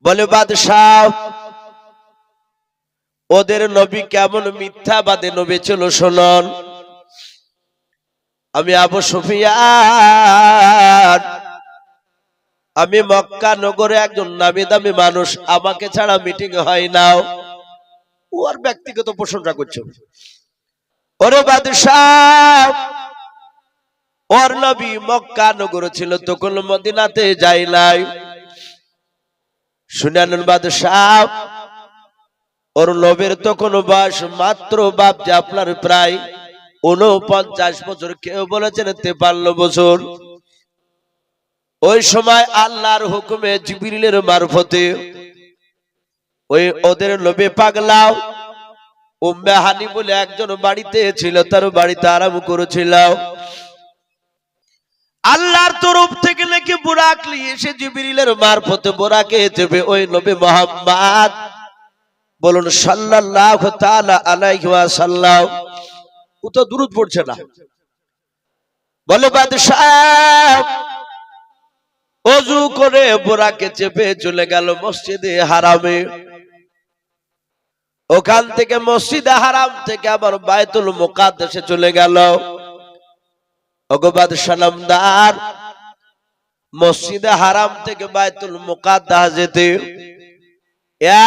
বলে বাদশাহ ওদের নবী কেমন মিথ্যাবাদী নবী ছিল শুনুন। আমি আবু সুফিয়ান, আমি মক্কা নগরে একজন নামি দামি মানুষ, আমাকে ছাড়া মিটিং হয় না। ওর ব্যক্তিগত প্রশংসা করছে। ওরে বাদশাহ ওর নবী মক্কা নগরে ছিল, তখন মদিনাতে যাই নাই। শুনেন বাদশাহ, ওর নবীর তখন বয়স মাত্র বাপ যে আপনার প্রায় 49 বছর, কেউ বলেছেন 53 বছর। ওই সময় আল্লাহর হুকুমে জিবরিলের মারফতে ওই ওদের নবী পাগলা উম্মে হানি বলে একজন বাড়িতে ছিল, তার বাড়িতে আরাম করেছিল। আল্লাহর তরফ থেকে নাকি বুরাক নিয়ে এসে জিবরিলের মারফতে বুরাকে চেপে ওই নবী মুহাম্মদ বলুন সাল্লাল্লাহু তাআলা আলাইহি ওয়াসাল্লাম, ও তো দুরূদ পড়ছে না। বলে বাদশাহ ওযু করে বুরাকে চেপে চলে গেল মসজিদে হারামে। ওখান থেকে মসজিদে হারাম থেকে আবার বায়তুল মুকাদ্দাসে চলে গেল। ওগো বাদশাহ নামদার, মসজিদে হারাম থেকে বায়তুল মুকাদ্দাস যেতে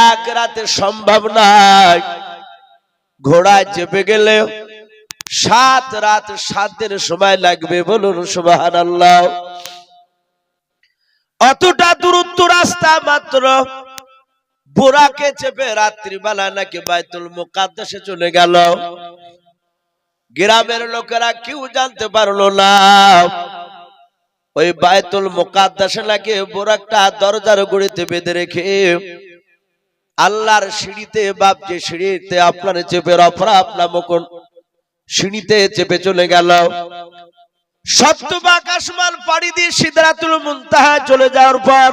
এক রাতে সম্ভব নয়। ঘোড়ায় চেপে গেলে 7 রাত 7 দিন সময় লাগবে। বলুন সুবহানাল্লাহ। অতটা দূরত্ব রাস্তা মাত্র। বুরাকে চেপে রাত্রিবেলা নাকি বায়তুল মুকাদ্দাসে চলে গেল। গ্রামের লোকেরা কেউ জানতে পারলো না। ওই বায়তুল মুকাদ্দাসে নাকি বুরাকটা দরজার গুড়িতে বেঁধে রেখে আল্লাহর সিঁড়িতে, বাপ যে সিঁড়িতে আপনার চেপে রফরাফ নামক সিঁড়িতে চেপে চলে গেল। সপ্তম আকাশমান পাড়ি দিয়ে সিদরাতুল মুনতাহা চলে যাওয়ার পর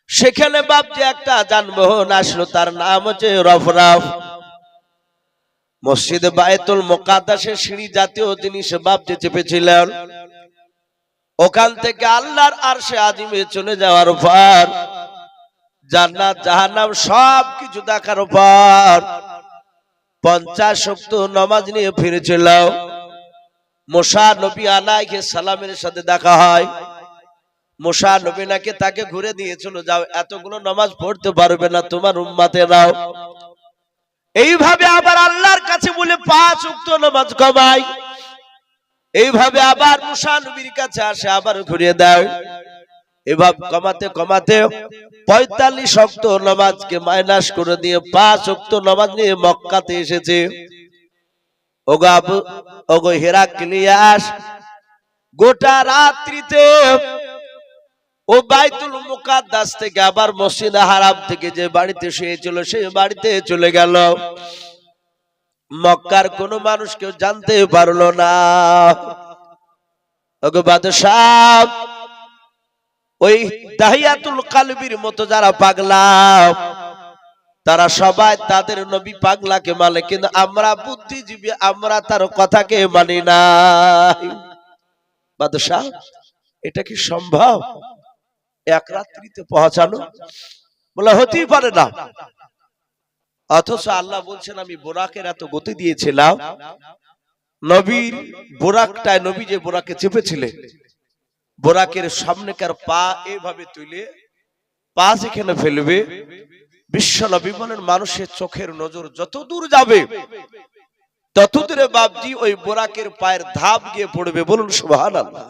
সেখানে বাপ যে একটা যানবাহন আসলো, তার নাম হচ্ছে রফরাফ। মসজিদে বায়তুল মুকাদ্দাসের সিঁড়ি জাতীয় জিনিস বাপ যে চেপেছিলেন, ওখান থেকে আল্লাহর আরশে আজিমে চলে যাওয়ার পর জান্নাত জাহান্নাম সব কিছু দেখার পর 50 ওয়াক্ত নামাজ নিয়ে ফিরেছিল। মুসা নবী আলাইহিস সালামের সাথে দেখা হয়। মুসা নবী নাকি তাকে ঘুরে দিয়েছিল, যাও এতগুলো নামাজ পড়তে পারবে না, তোমার উম্মতেরাও। এইভাবে আবার আল্লাহর কাছে বলে 5 ওয়াক্ত নামাজ কমাই। এইভাবে আবার মুসা নবীর কাছে আসে, আবার ঘুরিয়ে দেয়। এভাবে কমাতে কমাতে 45 ওয়াক্ত নামাজকে মাইনাস করে দিয়ে 5 ওয়াক্ত নামাজ নিয়ে মক্কাতে এসেছে। ওগো হেরাক্লিয়াস, গোটা রাত্রিতে ও বায়তুল মুকাদ্দাস থেকে আবার মসজিদে হারাম থেকে যে বাড়িতে শুয়েছিল সেই বাড়িতে চলে গেল। মক্কার কোন মানুষ কেউ জানতে পারলো না। ওগো বাদশাহ, ওই দাহিয়াতুল কালবির মতো যারা পাগলা, তারা সবাই তাদের নবী পাগলাকে মানে, কিন্তু আমরা বুদ্ধিজীবী, আমরা তার কথাকে মানি না। বাদশাহ, এটা কি সম্ভব এক রাত্রিতে পৌঁছানো? বলে হতেই পারে না। অথচ আল্লাহ বলছেন আমি বোরাকের এত গতি দিয়েছিলাম, নবীর বোরাকটায়, নবী যে বোরাকে চেপেছিলেন, বোরাকের সামনেকার পা এইভাবে তুলে পা যেখানে ফেলবে, বিশ্ব নবী বলেন মানুষের চোখের নজর যত দূর যাবে তত দূরে বাপজি ওই বোরাকের পায়ের ধাপ গিয়ে পড়বে। বলুন সুবহানাল্লাহ।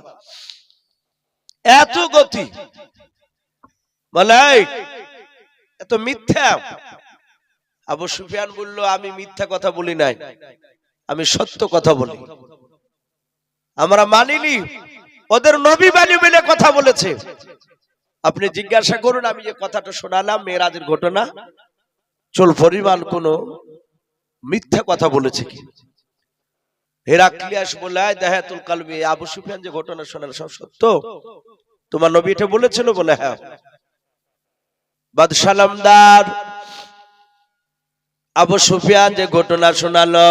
এত গতি, বলে এত মিথ্যা। আবু সুফিয়ান বলল আমি মিথ্যা কথা বলি নাই, আমি সত্য কথা বলি। আমরা মানিনি, ওদের নবী বাণী বলে কথা বলেছে। আপনি জিজ্ঞাসা করুন, আমি যে কথাটা শোনালাম মেরাজের ঘটনা, চুল পরিমাণ কোন মিথ্যা কথা বলেছে কি? হেরাক্লিয়াস বলে দাহিয়াতুল কালবি, আবু সুফিয়ান যে ঘটনা শোনাল সব সত্য? তোমার নবী এটা বলেছিল? বলে হ্যাঁ। বাদশাহ নামদার আবু সুফিয়ান যে ঘটনা শোনালো,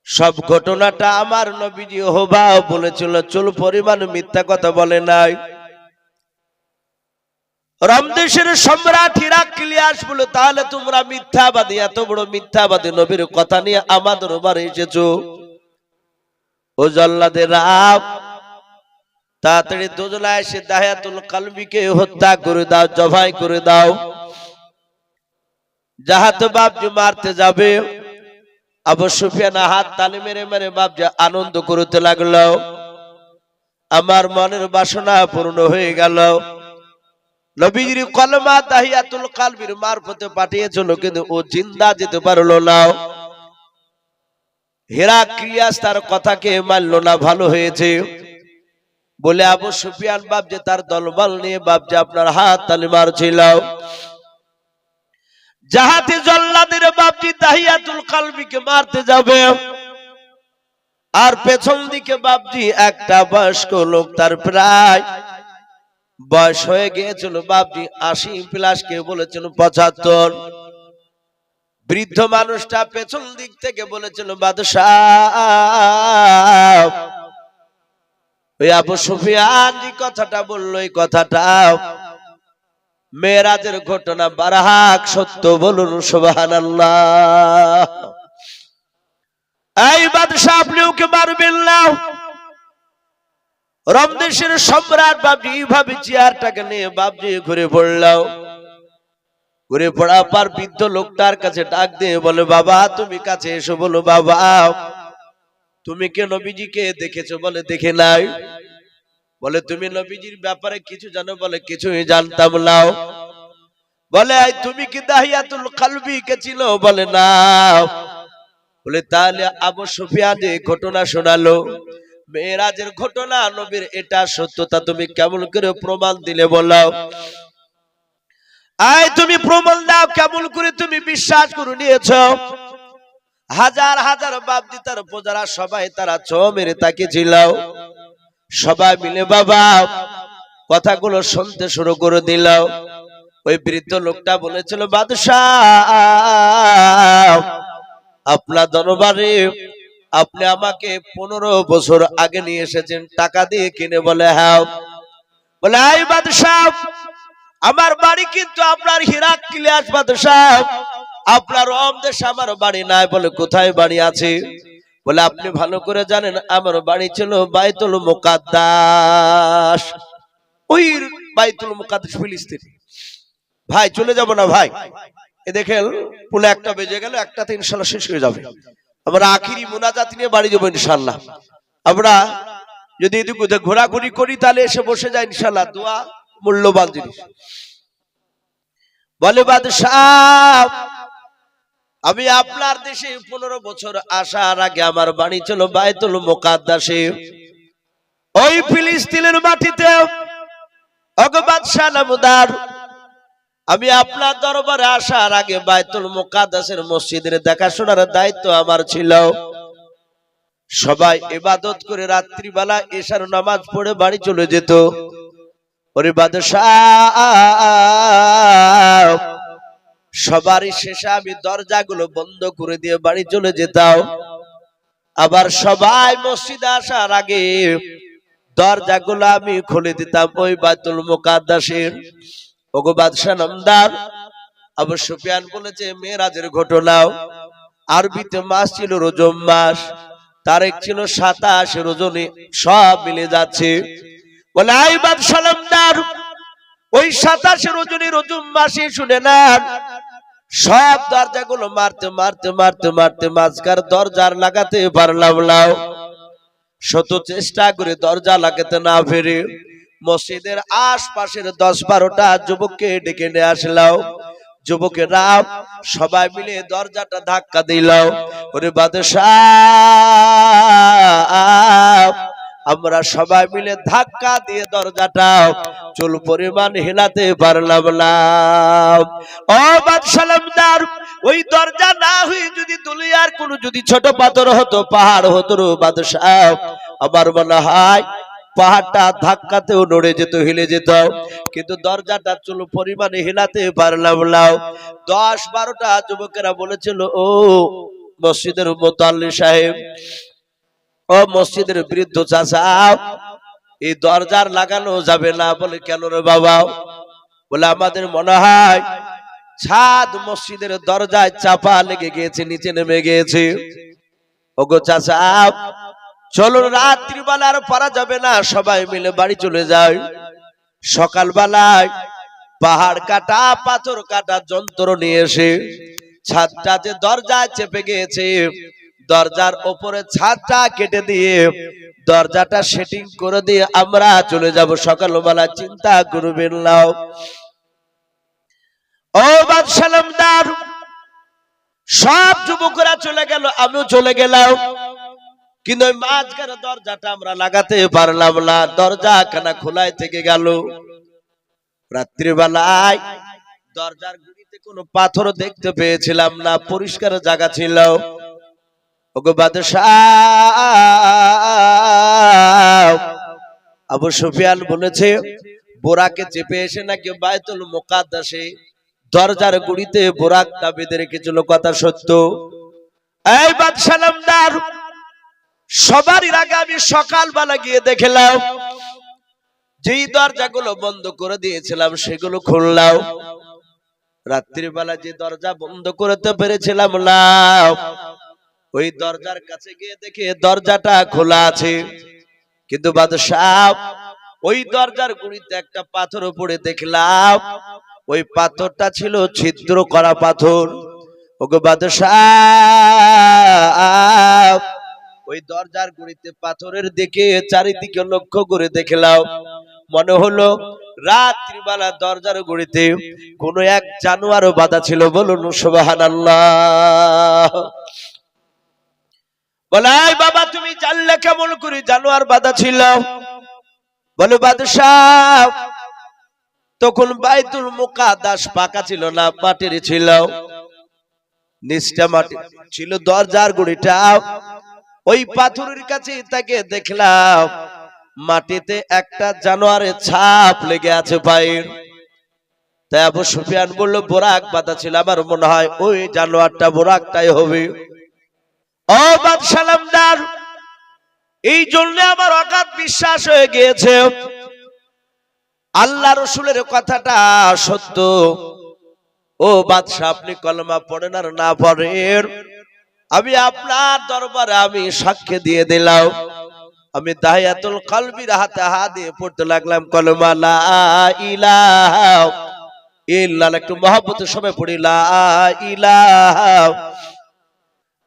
সব ঘটনাটা আমার নবীজি হুবহু বলেছিল, চুল পরিমাণ মিথ্যা কথা বলে নাই। রমদেশের সম্রাট হিরাক্লিয়াস বলে, তাহলে তোমরা মিথ্যাবাদী, এত বড় মিথ্যাবাদী নবীর কথা নিয়ে আমাদের বাড়ি এসেছো। ও জল্লাদেরা, তাড়াতাড়ি দুজনা এসে দাহিয়াতুল কালবিকে হত্যা করে দাও, জবাই করে দাও। যাহাতে বাপজি মারতে যাবে, আবু সুফিয়ান হাত তালি মেরে মেরে বাপজি আনন্দ করতে লাগলো। আমার মনের বাসনা পূর্ণ হয়ে গেল। নবীজির কলমা দাহিয়াতুল কালবির মারফতে পাঠিয়েছিল, কিন্তু ও জিন্দা যেতে পারলো না। হিরাক্লিয়াস তার কথাকে মানলো না। ভালো হয়েছে বলে আবু সুফিয়ান বাপজি তার দলবল নিয়ে বাপজি আপনার হাত তালি মারছিল। যাহাতে জল্লাদের বাপজি দাহিয়াতুল কালবিকে মারতে যাবে, আর পেছন দিকে বাপজি একটা বয়স্ক লোক, তার প্রায় বয়স হয়ে গিয়েছিল বাপজি 80+, কেউ বলেছিল 75। বৃদ্ধ মানুষটা পেছন দিক থেকে বলেছিল, বাদশাহ, ওই আবু সুফিয়ান যে কথাটা বললো, এই কথাটা মেরাজের ঘটনা বারাহাক সত্য, বলুন সুবহানাল্লাহ। এই বাদশাহ, আপনি ওকে মারবেন না। রমদেশের সম্রাট বাপজি এইভাবে চেয়ারটাকে নিয়ে বাপজি ঘুরে পড়ল। ঘুরে পড়া পর বৃদ্ধ লোকটার কাছে ডাক দিয়ে বলে, বাবা তুমি কাছে এসো। বলো, বাবা তুমি কে নবীজিকে দেখেছো? বলে, দেখে নাই। বলে, তুমি নবীজির ব্যাপারে কিছু জানো? বলে, কিছুই জানতাম না। বলে, তুমি কি দাহিয়াতুল কালবি কে চিনো? বলে, না। বলে, তাহলে আবু সুফিয়ান যে ঘটনা শোনালো, মেরাজের ঘটনা, নবীর এটা সত্যতা তুমি কেমন করে প্রমাণ দিলে? বলো, তুমি প্রমাণ দাও, কেমন করে তুমি বিশ্বাস করে নিয়েছো? হাজার হাজার বাপজি তার প্রজারা সবাই তারা ছো মেরে তাকিয়েছিল। সবাই মিলে বাবা কথাগুলো শুনতে শুরু করে দিল। ওই বৃদ্ধ লোকটা বলেছিল, বাদশাহ, আপনার দরবারে আপনি আমাকে 15 বছর আগে নিয়ে এসেছেন, টাকা দিয়ে কিনে? বলে, হ্যাঁ। বলে, এই বাদশাহ, আমার বাড়ি কিন্তু আপনার হিরাক্লিয়াস বাদশাহ, আপনার রমদেশে আমার বাড়ি নাই। বলে, কোথায় বাড়ি আছে? বলে, আপনি ভালো করে জানেন আমার বাড়ি ছিল বাইতুল মুকাদ্দাস। ওই বাইতুল মুকাদ্দাস ফিলিস্তিন। ভাই চলে যাব না ভাই, এ দেখেন পুরো 1টা বেজে গেল, 1টাতে ইনশাআল্লাহ শেষ হয়ে যাবে। আমরা আখিরি মুনাজাত নিয়ে বাড়ি যাবো ইনশাআল্লাহ। আমরা যদি এদিকে ঘোরাঘুরি করি তাহলে এসে বসে যায় ইনশাআল্লাহ। দোয়া মূল্যবান জিনিস। বলে, বাদশাহ, আমি আপনার দেশে 15 বছর আসার আগে আমার বাড়ি ছিল বাইতুল মুকাদ্দাসে, ওই ফিলিস্তিনের মাটিতে। ওগো বাদশাহ নামদার, আমি আপনার দরবারে আসার আগে বাইতুল মুকাদ্দাসের মসজিদের দেখাশোনার দায়িত্ব আমার ছিল। সবাই ইবাদত করে রাত্রিবেলা এশার নামাজ পড়ে বাড়ি চলে যেত। ওরে বাদশাহ, সবারই শেষে আমি দরজাগুলো বন্ধ করে দিয়ে বাড়ি চলে যেতাম। আবার সবাই মসজিদে আসার আগে দরজাগুলো আমি খুলে দিতাম ওই বাইতুল মুকাদ্দাসের। ওগো বাদশাহ নামদার, আবু সুফিয়ান বলেছে মেরাজের ঘটনাও। আরবিতে মাস ছিল রজব মাস, তারিখ ছিল 27 রজনী, সব মিলে যাচ্ছে। বলে, এই বাদশাহ নামদার, ওই 27 রজনী রজব মাসে শুনে নেন, সব দরজাগুলো মারতে মারতে মারতে মারতে মাঝখার দরজার লাগাতে পারলাম না। শত চেষ্টা করে দরজা লাগাতে না পেরে মসজিদের আশপাশের 10-12টা যুবককে ডেকে নিয়ে আসলাম। যুবকেরা সবাই মিলে দরজাটা ধাক্কা দিল। ওরে বাদশাহ, আমরা সবাই মিলে ধাক্কা দিয়ে দরজাটা চুল পরিমাণ হিলাতে পারলাম না। ও বাদশাহ নামদার, ওই দরজা না হয়ে যদি দুনিয়ার কোনো যদি ছোট পাথর হতো, পাহাড় হতো, বাদশাহ, আমার মনে হয় পাহাড়টা ধাক্কাতেও নড়ে যেত, হিলে যেত, কিন্তু দরজাটা চুল পরিমাণে হিলাতে পারলাম না। 10-12টা যুবকেরা বলেছিল, ও মসজিদের মুতাল্লি সাহেব, ও মসজিদের বৃদ্ধ চাচা, এই দরজার লাগানো যাবে না। বলে, কেন রে বাবা? বলে আমাদের মনে হয় ছাদ মসজিদের দরজায় চাপা লেগে গিয়েছে, নিচে নেমে গিয়েছে। ওগো চাচা, চলুন রাত্রিবেলা আর পারা যাবে না, সবাই মিলে বাড়ি চলে যায়। সকালবেলায় পাহাড় কাটা পাথর কাটা যন্ত্র নিয়ে এসে ছাদটা যে দরজায় চেপে গিয়েছে, দরজার ওপরে ছাদটা কেটে দিয়ে দরজাটা সেটিং করে দিয়ে আমরা চলে যাব সকালবেলা। চিন্তা করবেন না। ও বাদশালামদার, সব যুবকরা চলে গেল, আমিও চলে গেলাম, কিন্তু ওই মাঝখানে দরজাটা আমরা লাগাতে পারলাম না, দরজা খানা খোলাই থেকে গেল। রাত্রিবেলায় দরজার গুড়িতে কোনো পাথর দেখতে পেয়েছিলাম না, পরিষ্কার জায়গা ছিল। ওগো বাদশাহ, আবু সুফিয়ান বলেছে বোরাকে চেপে এসে নাকি বাইতুল মুকাদ্দাসে দরজার গুড়িতে বোরাকটা বেঁধে রেখেছিল, কথা সত্য? এই বাদশাহ নামদার, সবারই আগে আমি সকালবেলা গিয়ে দেখলাম যেই দরজাগুলো বন্ধ করে দিয়েছিলাম সেগুলো খুললাম। রাত্রিবেলা যে দরজা বন্ধ করতে পেরেছিলাম না, ওই দরজার কাছে গিয়ে দেখে দরজাটা খোলা আছে। কিন্তু বাদশাহ, ওই দরজার গুড়িতে একটা পাথর পড়ে দেখলাম, ওই পাথরটা ছিল ছিদ্র করা পাথর। ওগো বাদশাহ, ওই দরজার গুড়িতে পাথরের দিকে চারিদিকে লক্ষ্য করে দেখলাম, মনে হলো রাত্রিবেলা দরজার গুড়িতে কোন এক জানোয়ার বাঁধা ছিল। বলুন সুবহানাল্লাহ। বলে বাবা, তুমি জানলে কেমন করে জানোয়ার বাঁধা ছিল? বলে বাদশাহ, তখন বাইতুল মুকাদ্দাস পাকা ছিল না, মাটির ছিল, নিচটা মাটি ছিল, দরজার গুড়িটা ওই পাথরের কাছে তাকে দেখলাম মাটিতে একটা জানোয়ারের ছাপ লেগে আছে পায়ের। তাই আবু সুফিয়ান বলল বোরাক বাঁধা ছিল, আমার মনে হয় ওই জানোয়ারটা বোরাকটাই হবে। ও বাদশাহ নামদার, এই জন্য আমার অগাধ বিশ্বাস হয়ে গিয়েছে আল্লাহ রসুলের কথাটা সত্য। ও বাদশাহ, আপনি কলমা পড়েন আর না পড়েন, আমি আপনার দরবারে আমি সাক্ষ্য দিয়ে দিলাম। আমি দাহিয়াতুল কলবির হাতে হাত দিয়ে পড়তে লাগলাম কলমা লা ইলাহা ইল্লাল্লাহ। একটু মহব্বতের সবাই পড়ি লা ইলাহা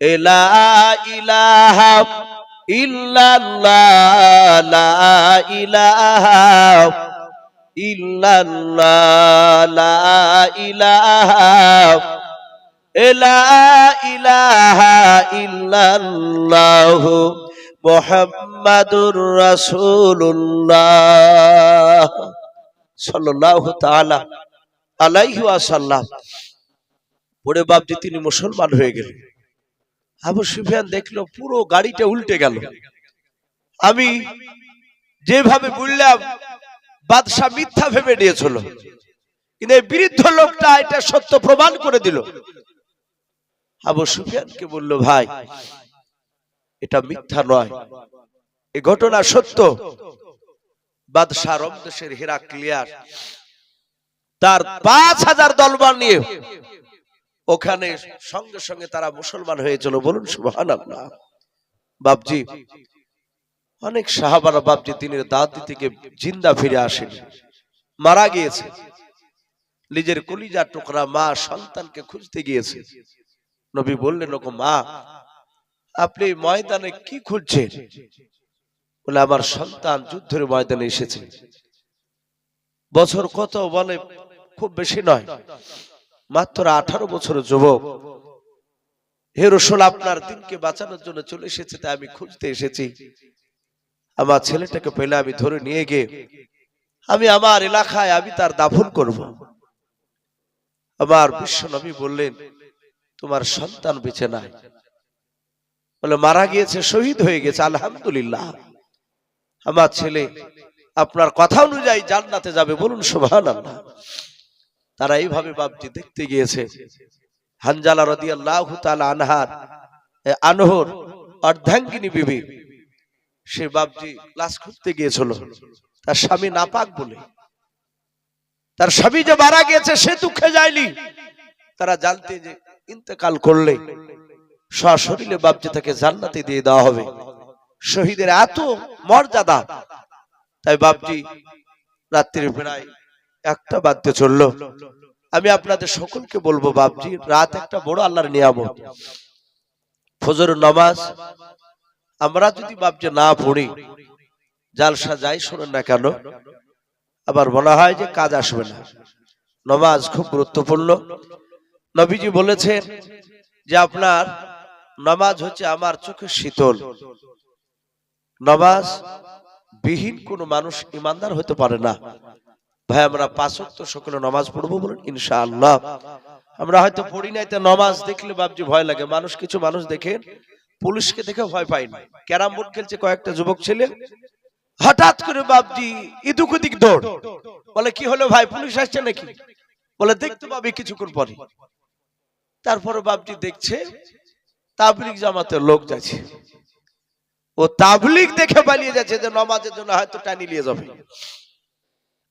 ইলাহা ইল্লাল্লাহ, লা ইলাহা ইল্লাল্লাহ, লা ইলাহা ইলাহা ইল্লাল্লাহ মুহাম্মাদুর রাসূলুল্লাহ সাল্লাল্লাহু তাআলা আলাইহি ওয়াসাল্লাম পড়ে বাপজি তিনি মুসলমান হয়ে গেলেন। আবু সুফিয়ান দেখলো পুরো গাড়িটা উল্টে গেল। আমি যেভাবে বললাম বাদশা মিথ্যা ভেবে নিয়েছিল, কিন্তু এই বৃদ্ধ লোকটা এটা সত্য প্রমাণ করে দিল। আবু সুফিয়ানকে বলল, ভাই এটা মিথ্যা নয়, এই ঘটনা সত্য। বাদশা রোম দেশের হেরাক্লিয়াস তার 5000 দলবল নিয়ে ওখানে সঙ্গে সঙ্গে তারা মুসলমান হয়েছিল। বলুন সুবহানাল্লাহ। বাপজি, অনেক সাহাবারা বাপজি তিনি দাওয়াত থেকে জিন্দা ফিরে আসেন, মারা গিয়েছে। নিজের কলিজার টুকরা মা সন্তানকে খুঁজতে গিয়েছে। নবী বললেন, ওগো মা, আপনি ময়দানে কি খুঁজছেন? বলে আমার সন্তান যুদ্ধের ময়দানে এসেছে। বছর কত? বলে খুব বেশি নয়, মাত্র 18 বছরের যুবক। হে রাসূল, আপনার দিনকে বাঁচানোর জন্য চলে এসেছে, তাই আমি খুঁজতে এসেছি। আমার ছেলেটাকে পেলে আমি ধরে নিয়ে গিয়ে আমি আমার এলাকায় আমি তার দাফন করব। আমার বিশ্ব নবী বললেন, তোমার সন্তান বেঁচে নাই। বলে মারা গিয়েছে, শহীদ হয়ে গেছে, আলহামদুলিল্লাহ। আমার ছেলে আপনার কথা অনুযায়ী জান্নাতে যাবে। বলুন সুবহানাল্লাহ। তারা এইভাবে বাপজি দেখতে গিয়েছে। হানজালা রাদিয়াল্লাহু তাআলা আনহর অর্ধাঙ্গিনী বিবি, সে বাপজি লাশ খুঁজতে গিয়েছিল, তার স্বামী নাপাক বলে। তার স্বামী যে মারা গেছে সে দুঃখে যায়নি, তারা জানতে যে ইন্তেকাল করলে সশরীরে বাপজি তাকে জান্নাতে দিয়ে দেওয়া হবে। শহীদের এত মর্যাদা, তাই বাপজি রাত্রির প্রায় 1টা বাজতে চললো। আমি আপনাদের সকলকে বলবো বাপজি, রাত একটা বড় আল্লাহর নিয়ামত। ফজর নামাজ আমরা যদি বাপজি না পড়ি, জালসা যাই শোনেন না কেন, আবার মনে হয় যে কাজ আসবে না। নামাজ খুব গুরুত্বপূর্ণ। নবীজি বলেছেন যে আপনার নামাজ হচ্ছে আমার চোখের শীতল। নামাজ বিহীন কোন মানুষ ইমানদার হতে পারে না। ভাই আমরা 5 ওয়াক্ত সকলে নামাজ পড়বো বলুন ইনশাআল্লাহ। আমরা হয়তো পড়ি নাই, তো নামাজ দেখলে বাপজি ভয় লাগে। কিছু মানুষ দেখেন পুলিশকে দেখে ভয় পায় না। ক্যারাম বোর্ড খেলছে কয়েকটা যুবক ছেলে, হঠাৎ করে বাপজি ইদুক ওদিক দৌড়। বলে কি হলো ভাই, পুলিশ আসছে নাকি? বলে দেখতে পাবি কিছুক্ষণ পরে। তারপরে বাপজি দেখছে তাবলীগ জামাতের লোক যাচ্ছে, ও তাবলীগ দেখে পালিয়ে যাচ্ছে যে নামাজের জন্য হয়তো টানি নিয়ে যাবে।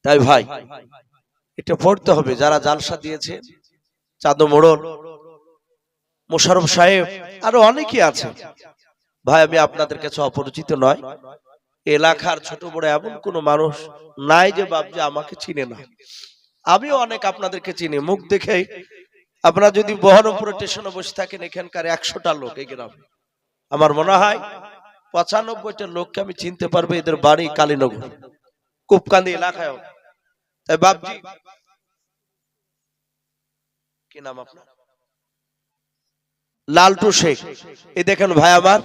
তাই ভাই এটা পড়তে হবে। যারা জালসা দিয়েছে, চাঁদো মোড়ল, মোশাররফ সাহেব, আরো অনেকেই আছে। ভাই আমি আপনাদের কাছে অপরিচিত নয়। এলাকার ছোট বড় এমন কোন মানুষ নাই যে বাপজি আমাকে চিনে না। আমিও অনেক আপনাদেরকে চিনি, মুখ দেখেই। আপনারা যদি বহরমপুর স্টেশনে বসে থাকেন, এখানকার 100টা লোক এই গ্রামে, আমার মনে হয় 95টা লোককে আমি চিনতে পারবো। এদের বাড়ি কালীনগর, কুপকান্দি এলাকায়। তাই বাপজি, কি নাম আপনার? লালটু শেখ। এই দেখেন ভাই আমার,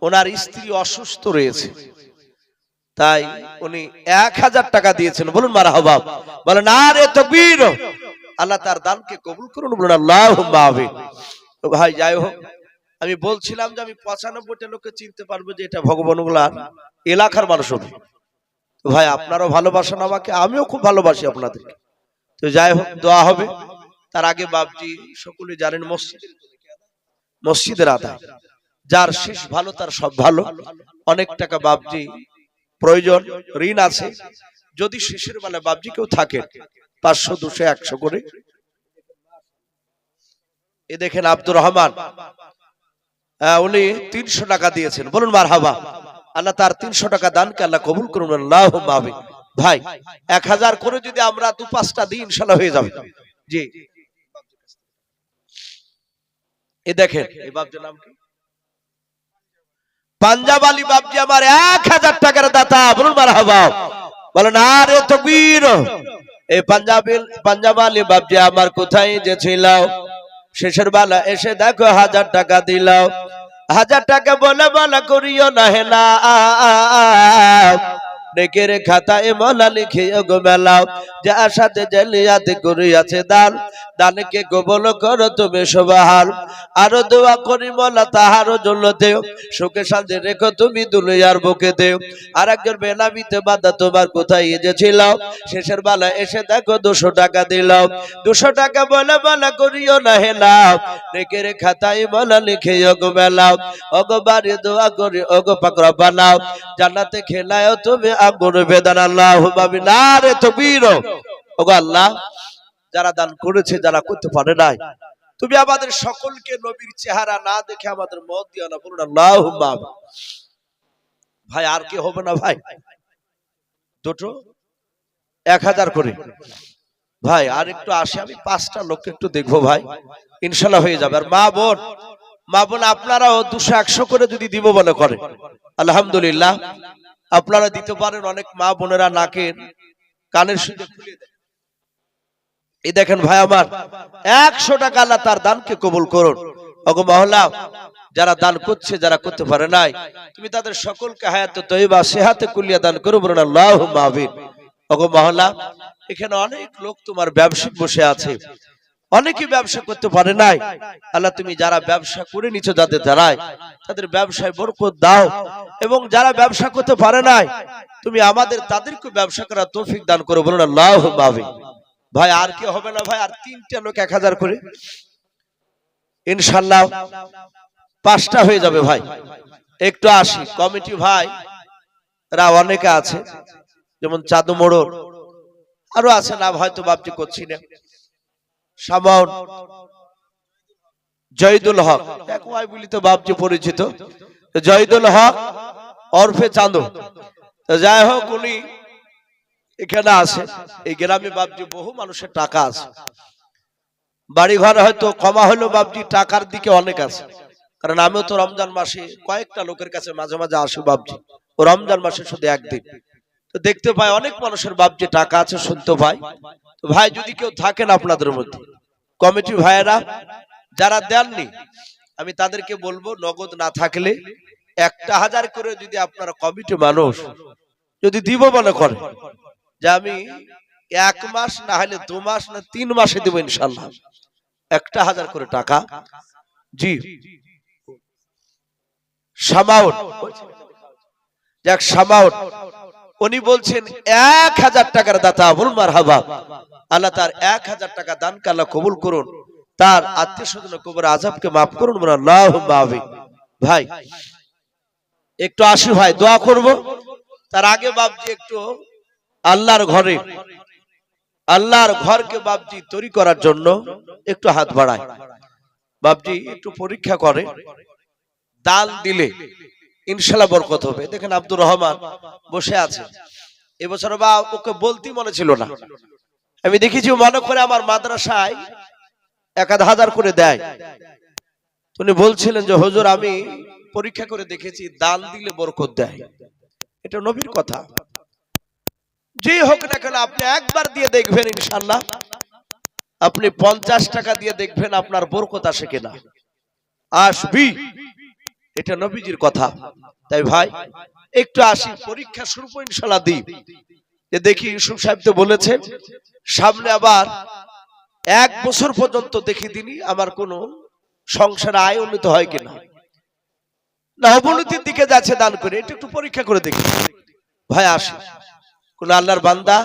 ওনার স্ত্রী অসুস্থ রয়েছে, তাই উনি 1000 টাকা দিয়েছেন। বলুন মারহাবা, বলেন আরে তাকবীর। আল্লাহ তার দানকে কবুল করুন, বলুন আল্লাহুম্মা আমিন। তো ভাই যাই হোক, আমি বলছিলাম যে আমি 95টা লোককে চিনতে পারবো যে এটা ভগবানগুলার এলাকার মানুষ হবে। তো ভাই আপনারাও ভালোবাসেন আমাকে, আমিও খুব ভালোবাসি আপনাদেরকে। তো যাই হোক, দোয়া হবে। তার আগে বাপজি সকলে জানেন মসজিদের আদায়, যার শেষ ভালো তার সব ভালো। অনেক টাকা বাপজি প্রয়োজন, ঋণ আছে। যদি শেষের বেলা বাপজি কেউ থাকে 500 200 100 করে। এ দেখেন আব্দুর রহমান, উনি 300 টাকা দিয়েছেন। বলুন মারহাবা। আল্লাহ তার 300 টাকা দানকে আল্লাহ কবুল করুন, আল্লাহুম্মা আমিন। ভাই 1000 করে যদি আমরা 2-5টা দিই ইনশাআল্লাহ হয়ে যাবে। জি এ দেখেন, এই বাপজির নাম কি? পাঞ্জাব আলী বাপজি আমার 1000 টাকার দাতা। বলুন মারহাবা, বলেন আরে তাকবীর। এই পাঞ্জাব আলী বাপজি আমার কোথায় যে ছিল, শেষের বেলা এসে দেখো 1000 টাকা দিলাও। 1000 টাকা বলে বলা করিও না হে না, নেকের খাতায় মোলা লিখিও গো মেলাও। যে আশাতে জালিয়াতি করিয়াছে দান, দানকে কবুল করো তুমি সুবহান। আরো দোয়া করি মোলা তাহারও জন্য দেও, সুখে শান্তি রেখো তুমি দুনিয়ার বুকে দেও। আর একজন বেনামিতে বাঁধা তোমার কোথায় যে ছিল, শেষের বেলা এসে দেখো 200 টাকা দিলাও। 200 টাকা বলে বলা করিও না হে না, নেকের খাতায় মোলা লিখিও গো মেলাও। ওগো বাড়ি দোয়া করি ওগো পাক রব্বানা, জান্নাতে খেলায়ও তুমি আগুন বেদান। আল্লাহুম্মা আমিন। নারে তাকবীর। ওগো আল্লাহ, যারা দান করেছে, যারা করতে পারে নাই, তুমি আমাদের সকলকে নবীর চেহারা না দেখে আমাদের মত দিও না। বলুন আল্লাহুম্মা আমিন। ভাই আর কি হবে না ভাই? দুটো 1000 করে। ভাই আর একটু আসে, আমি 5টা লোককে একটু দেখবো ভাই, ইনশাআল্লাহ হয়ে যাবে। আর মা বোন আপনারাও 200-100 করে যদি দিব বলে করে, আলহামদুলিল্লাহ আপনারা দিতে পারেন। অনেক মা বোনেরা নাকের কানের সুযোগ খুলে দেয়। এই দেখেন ভাই আমার 100 টাকা, আল্লাহ তার দানকে কবুল করুন। ওগো মাওলা, যারা দান করছে, যারা করতে পারে নাই, তুমি তাদের সকলকে হায়াত তয়্যিবা সেহাতে কুলিয়া দান করো, বলুন আল্লাহুম্মা আমিন। ওগো মাওলা, এখানে অনেক লোক তোমার ব্যবসায়িক বসে আছে, অনেকেই ব্যবসা করতে পারে নাই। আল্লাহ তুমি যারা ব্যবসা করে নিছো, যাদের দ্বারায় তাদের ব্যবসায় বরকত দাও, এবং যারা ব্যবসা করতে পারে নাই তুমি আমাদের তাদেরকে ব্যবসা করার তৌফিক দান করো, বলুন আল্লাহুম্মা আমিন। ভাই আর কি হবে না ভাই? আর 3টা লোক 1000 করে, ইনশাআল্লাহ 5টা হয়ে যাবে ভাই। একটু আসি, কমিটি ভাই রা অনেকে আছে, যেমন চাঁদু মোড়ল, আরো আছে নাম হয়তো বাপজি করছি না, সামাউন জয়দুল হক, এক ওয়াই বলি তো বাপজি পরিচিত, জয়দুল হক ওরফে চাঁদু। তো যাই হোক, উনি এখানে আছে। এই গ্রামে বাপজি বহু মানুষের টাকা আছে, বাড়ি ঘর হয়তো কমা হলো বাপজি, টাকার দিকে অনেক আছে। কারণ আমিও তো রমজান মাসে কয়েকটা লোকের কাছে মাঝে মাঝে আসি বাপজি, ও রমজান মাসে শুধু একদিন, তো দেখতে পাই অনেক মানুষের বাপজি টাকা আছে, শুনতে পাই। তো ভাই যদি কেউ থাকেন আপনাদের মধ্যে, কমিটি ভাইয়েরা যারা দেননি, আমি তাদেরকে বলবো নগদ না থাকলে 1000 করে যদি আপনারা কমিটি মানুষ যদি দিব মনে করে যে আমি 1 মাস না হলে 2 মাস না 3 মাসে দেবো ইনশাল্লাহ, 1000 করে টাকা। জি সামাউট, যাক সামাউট, উনি বলছেন 1000 টাকার দাতা, বলুন মারহাবা। আল্লাহ তার 1000 টাকা দানকে আল্লাহ কবুল করুন, তার আত্মীয় স্বজন কবর আযাবকে মাফ করুন, বলুন আল্লাহুম্মা আমিন। ভাই একটু আসি ভাই, দোয়া করব। তার আগে বাপজি একটু আল্লাহর ঘরে, আল্লাহর ঘরকে বাপজি তৈরি করার জন্য একটু হাত বাড়ায়। বাপজি একটু পরীক্ষা করে, দান দিলে ইনশাআল্লাহ বরকত হবে। দেখেন আব্দুর রহমান বসে আছে, এবছর বা ওকে বলতেই মনে ছিল না, আমি দেখেছি মনে করে আমার মাদ্রাসায় 1000 করে দেয়। উনি বলছিলেন যে হুজুর আমি পরীক্ষা করে দেখেছি দান দিলে বরকত দেয়, এটা নবীর কথা। যে হোক না কেন আপনি একবার দিয়ে দেখবেন ইনশাআল্লাহ, আপনি 50 টাকা দিয়ে দেখবেন আপনার বরকত আসে কিনা, আসবি, এটা নবীজির কথা। তাই ভাই একটু আসি, পরীক্ষা শুরু করে ইনশাআল্লাহ দিই, যে দেখি ইউসুফ সাহেব তো বলেছে সামনে আবার 1 বছর পর্যন্ত দেখি দিনই আমার কোনো সংসার আয় উন্নত হয় কিনা, না অবনতির দিকে যাচ্ছে দান করে, এটা একটু পরীক্ষা করে দেখি। ভাই আসি, কোন আল্লাহর বান্দা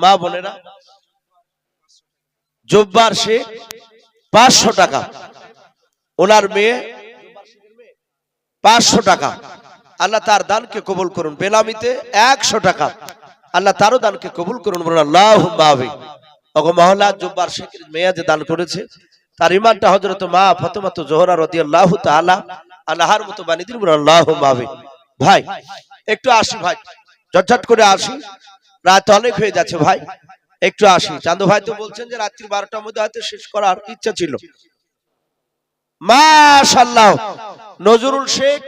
মা বোনেরা, জব্বার শেখ 500 টাকা, ওনার মেয়ে 500 টাকা, আল্লাহ তার দানকে কবুল করুন। বেনামিতে 100 টাকা, আল্লাহ তারও দানকে কবুল করুন, বলুন আল্লাহুম্মা আমিন। ওগো মহল্লা জব্বার শেখের মেয়ে যে দান করেছে, তার ইমানটা হযরত মা ফাতেমা জোহরা রাদিয়াল্লাহু তাআলা আনহার মতো বানিয়ে দিন, বলুন আল্লাহুম্মা আমিন। ভাই একটু আসি ভাই, ঝটঝট করে আসি, রাত অনেক হয়ে যাচ্ছে ভাই, একটু আসি। চান্দু ভাই তো বলছেন যে রাত্রি 12টার মধ্যে হয়তো শেষ করার ইচ্ছা ছিল। মাশাআল্লাহ, নজরুল শেখ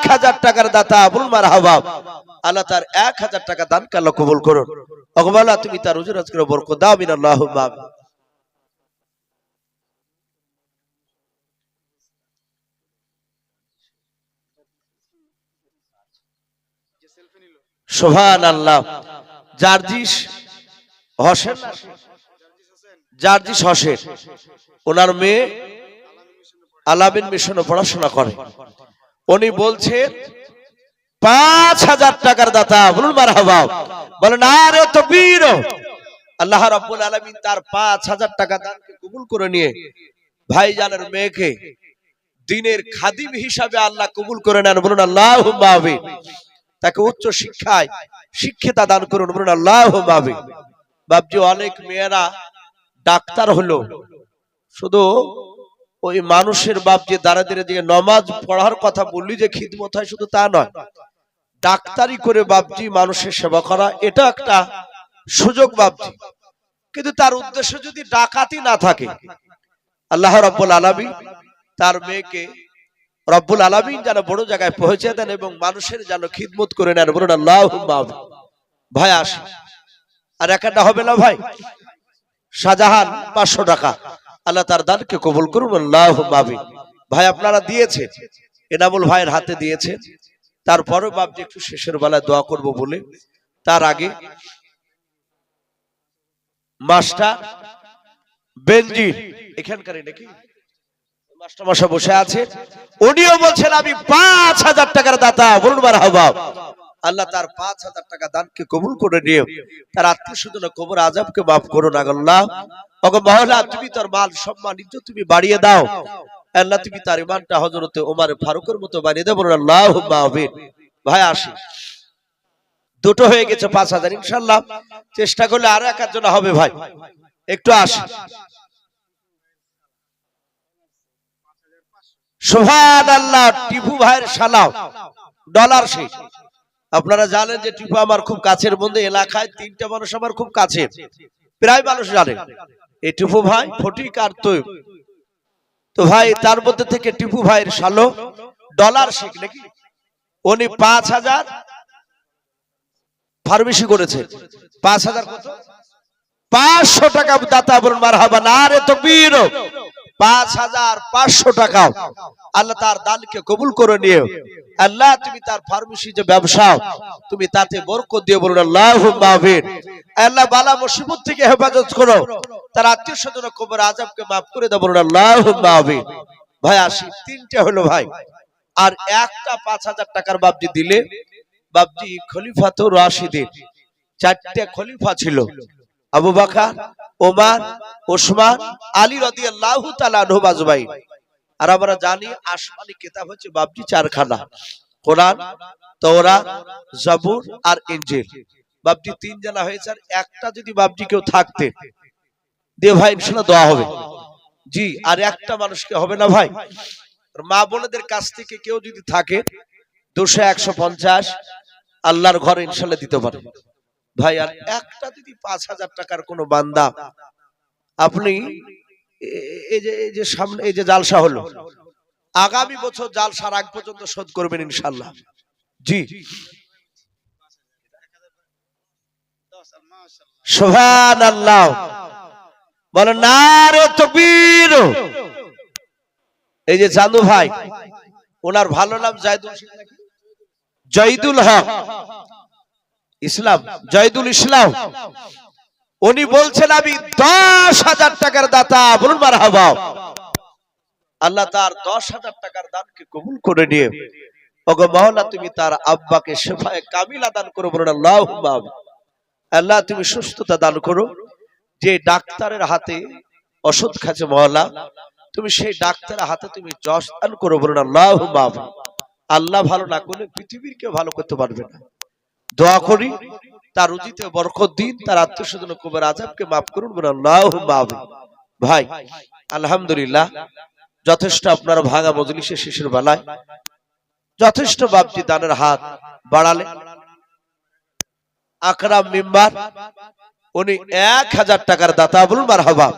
1000 টাকার দাতা, বলুন মারহাবা। আল্লাহ তার 1000 টাকা দানকে আল্লাহ কবুল করুন। ওগো মাওলা তুমি তার রুজি রোজগারে বরকত দাও, আমিন আল্লাহুম্মা আমিন। সুবহানাল্লাহ। জার্জিস হোসেন, জার্জিস হোসেন, ওনার মেয়ে আলামিন মিশনে পড়াশোনা করে, উনি বলছেন 5000 টাকার দাতা, বলুন মারহাবা, বলেন আরে তাকবীর। আল্লাহ রাব্বুল আলামিন তার 5000 টাকা দানকে কবুল করে নিয়ে ভাইজানের মেয়েকে দ্বীনের খাদিম হিসাবে আল্লাহ কবুল করে নেন, বলুন আল্লাহুম্মা আমিন। তাকে উচ্চ শিক্ষায় শিক্ষিতা দান করুন, বলুন আল্লাহুম্মা আমিন। বাপজি অনেক মেয়েরা ডাক্তার হলো, শুধু ওই মানুষের বাপ যে দাঁড়াদের দিকে নামাজ পড়ার কথা বললি যে খিদমত হয়, শুধু তা নয়, ডাক্তারি করে বাপজি মানুষের সেবা করা, এটা একটা সুযোগ বাপজি। কিন্তু তার উদ্দেশ্য যদি ডাকাতি না থাকে, আল্লাহ রাব্বুল আলামিন তার মেয়েকে রব্বুল আলামিন যেন বড় জায়গায় পৌঁছে দেন এবং মানুষের যেন খিদমত করে নেন, বলুন আল্লাহুম্মা আমিন। ভাই আসে, আর একটা হবে না ভাই, শাহজাহান 500 টাকা, আল্লাহ তার দানকে কবুল করুন, আল্লাহুম্মা আমিন। ভাই আপনারা দিয়েছে, এনামুল ভাইয়ের হাতে দিয়েছে, তারপরেও বাপজি একটু শেষের বেলায় দোয়া করব বলে, তার আগে মাস্টার বেনজির এখানকারই নাকি মাস্টার মশাই বসে আছে, উনিও বলছেন আমি 5000 টাকার দাতা, বলুন মারহাবা। আল্লাহ তার 5000 টাকা দানকে কবুল করে নিয়ে তার আত্মীয় স্বজন কবর আযাবকে মাফ করুন। আল্লাহ ওগো মাওলা তুমি তার মাল সম্মান ইজ্জত তুমি বাড়িয়ে দাও, আল্লাহ তুমি তার ঈমানটা হযরতে ওমর ফারুকের মতো বানিয়ে দাও, বলুন আল্লাহুম্মা আমিন। ভাই আসি, দুটো হয়ে গেছে 5,000। ইনশাল্লাহ চেষ্টা করলে আরো এক জন হবে ভাই, একটু আসে। সুবহানাল্লাহ। টিপু ভাইয়ের সালাম ডলার শেখ। আপনারা জানেন যে টিপু আমার খুব কাছের বন্ধু, এলাকায় 3টা মানুষ আমার খুব কাছে, প্রায় মানুষ জানে এই টিপু ভাই ফটিক আর তৈব। তো ভাই তার মধ্যে থেকে টিপু ভাইয়ের শালো ডলার শেখ নাকি, উনি 5,000 ফার্মেসি করেছে। 5,000 কত? 500 টাকা দাতা বলুন মারহাবা, নারে তাকবীর। 5,500 টাকা আল্লাহ তার দানকে কবুল করে নিও। আল্লাহ তুমি তার ফার্মেসি যে ব্যবসা তুমি তাতে বরকত দিয়ে বলুন আল্লাহুম্মা আমিন। আল্লাহ বালা মুসিবত থেকে হেফাজত করো, তার আত্মীয় স্বজন কবর আযাবকে maaf করে দাও বলুন আল্লাহুম্মা আমিন। ভাই আসি, 3টে হলো ভাই, আর একটা 5,000 টাকার বাবজি দিলে, বাবজি খলিফাতুর রাশিদিন, 4টে খলিফা ছিল, আবু বকর, ওমর, ওসমান, আলী রাদিয়াল্লাহু তাআলা আনহু আজমাইন। আর আমরা জানি আসমানি কিতাব হচ্ছে বাবজি 4খানা, কোরআন, তাওরাত, জাবুর আর ইনজিল। বাবজি 3 জানা হয়েছে, আর একটা যদি বাবজি কেউ থাকতে দিয়ে ভাই ইনশাআল্লাহ দোয়া হবে। জি, আর একটা মানুষকে হবে না ভাই। মা বোনদের কাছ থেকে কেউ যদি থাকে 200 150 আল্লাহর ঘরে ইনশাআল্লাহ দিতে পারে ভাই। আর একটা যদি 5,000 টাকার কোনো বান্দা, আপনি এই যে সামনে এই যে জালসা হলো, আগামী বছর জালসার আগ পর্যন্ত শোধ করবেন ইনশাআল্লাহ। জি, সুবহানাল্লাহ বলেন নারে তাকবীর। এই যে জানু ভাই, ওনার ভালো নাম জয়দুল হক ইসলাম, জয়দুল ইসলাম। উনি বলছেন আমি 10,000 টাকার দাতা বলুন মারহাবা। আল্লাহ তার 10,000 টাকার দানকে কবুল করে নিয়ে ওগো মাওলা তুমি তার আব্বাকে শিফায়ে কামিলা দান করো বলুন আল্লাহুম্মা আমিন। আল্লাহ তুমি সুস্থতা দান করো, যে ডাক্তারের হাতে ওষুধ খাচ্ছে মাওলা তুমি সেই ডাক্তারের হাতে তুমি যশ দান করো বলুন আল্লাহুম্মা আমিন। আল্লাহ ভালো না করলে পৃথিবীর কেউ ভালো করতে পারবে না। দোয়া করি তার রুজিতে বরকত দিন, তার আত্মীয় স্বজন কবর আযাবকে maaf করুন বলুন আল্লাহুম্মা আমিন। ভাই আলহামদুলিল্লাহ, যথেষ্ট আপনারা ভাঙা মজলিসে শেষের বেলায় যথেষ্ট বাবজি দানের হাত বাড়ালে। আকরাম মিম্বার উনি 1,000 টাকার দাতা বলুন মারহাবা।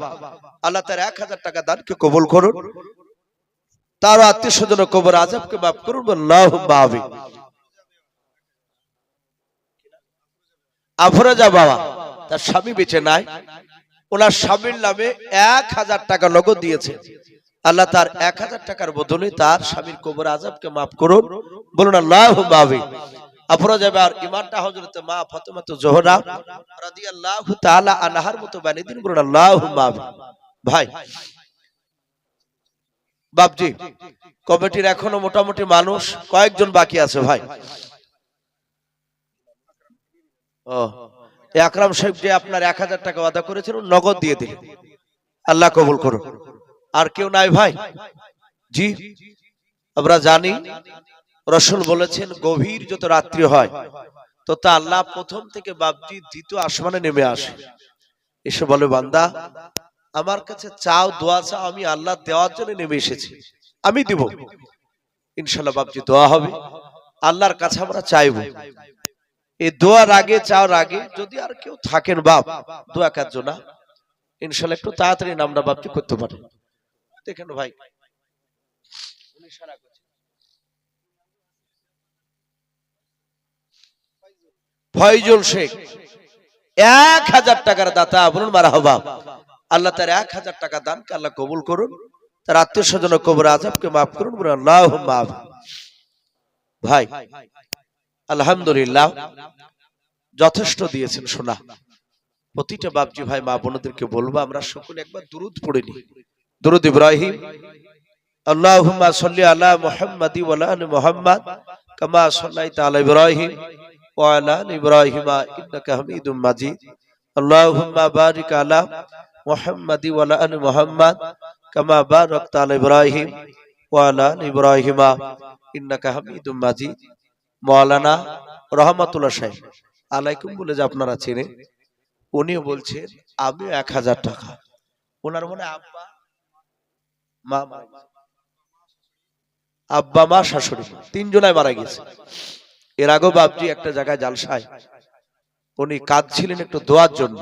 আল্লাহ তার 1,000 টাকা দানকে কবুল করুন, তার আত্মীয় স্বজন কবর আযাবকে maaf করুন বলুন আল্লাহুম্মা আমিন। আফরোজা বাবা, তার স্বামী বেঁচে নাই, ওনার স্বামীর নামে 1,000 টাকা নগদ দিয়েছে। আল্লাহ তার 1,000 টাকার বদলে তার স্বামীর কবর আযাবকে maaf করুন বলুন আল্লাহুম্মা আমিন। আফরোজা বাবার ইমানটা হযরত মা ফাতেমা জোহরা রাদিয়াল্লাহু তাআলা আনহার মতো বানিয়ে দিন বলুন আল্লাহুম্মা আমিন। ভাই বাবজি কমিটির এখনো মোটামুটি মানুষ কয়েকজন বাকি আছে ভাই। আকরাম সাহেব যে আপনার 1,000 টাকা ওয়াদা করেছিল নগদ দিয়ে দিলেন, আল্লাহ কবুল করুন। আর কেউ নাই ভাই? জি, আমরা জানি রাসূল বলেছেন গভীর যত রাত্রি হয় তো তা আল্লাহ প্রথম থেকে বাবজি দ্বিতীয় আসমানে নেমে আসে, এসে বলে বান্দা আমার কাছে চাও, দোয়া চাও, আমি আল্লাহ দেওয়ার জন্য নেমে এসেছি, আমি দিব। ইনশাআল্লাহ বাবজি দোয়া হবে, আল্লাহর কাছে আমরা চাইবো। এই দোয়ার আগে চাওয়ার আগে যদি আর কেউ থাকেন বাপ দোয়া কাজ না, ইনশাআল্লাহ একটু তাড়াতাড়ি নামটা বাপজি করতে পারে। দেখেন ভাই ফয়জুল শেখ 1,000 টাকার দাতা বলুন মারহাবা। আল্লাহ তার 1,000 টাকা দানকে আল্লাহ কবুল করুন, তার আত্মীয় স্বজন কবর আযাবকে maaf করুন বলুন আল্লাহুম্মা আমিন। ভাই আলহামদুলিল্লাহ যথেষ্ট দিয়েছেন শোনা। প্রতিটা বাপজি ভাই মা বোনদেরকে বলবো আমরা সকলে একবার দুরূদ পড়ে নিই। দুরূদ ইব্রাহিম, আল্লাহুম্মা সাল্লি আলা মুহাম্মাদি ওয়া আলা আলি মুহাম্মাদ কামা সাল্লাইতা আলা ইব্রাহিম ওয়া আলা আলি ইব্রাহিম ইন্নাকা হামিদুম মাজিদ। আল্লাহুম্মা বারিক আলা মুহাম্মাদি ওয়া আলা আলি মুহাম্মাদ কামা বারাকতা আলা ইব্রাহিম ওয়া আলা আলি ইব্রাহিম ইন্নাকা হামিদুম মাজিদ। মাওলানা রহমাতুল্লাহ সাহেব আলাইকুম বলে যে আপনারা চেনে, উনিও বলছেন আমিও 1000 টাকা। ওনার মনে আব্বা মা মারা গেছে। আব্বা মা শাশুড়ি মা তিনজনাই মারা গেছে। এর আগেও বাপজি একটা জায়গায় জালসায় উনি কাঁদছিলেন একটু দোয়ার জন্য,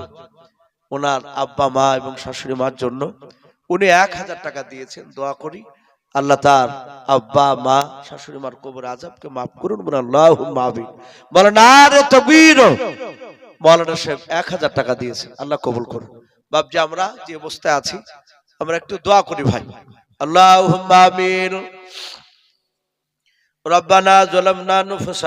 ওনার আব্বা মা এবং শাশুড়ি মার জন্য। উনি 1000 টাকা দিয়েছেন। দোয়া করি আল্লাহ তার আব্বা মা শাশুড়ি মার কবর আযাবকে মাফ করুন, বলেন আল্লাহুম্মা আমিন। বলেন নারে তাকবীর। মাওলানা সাহেব 1000 টাকা দিয়েছেন, আল্লাহ কবুল করুন। বাপজি আমরা যে অবস্থায় আছি আমরা একটু দোয়া করি ভাই। আল্লাহুম্মা আমিন। রব্বানা যালামনা আনফুসানা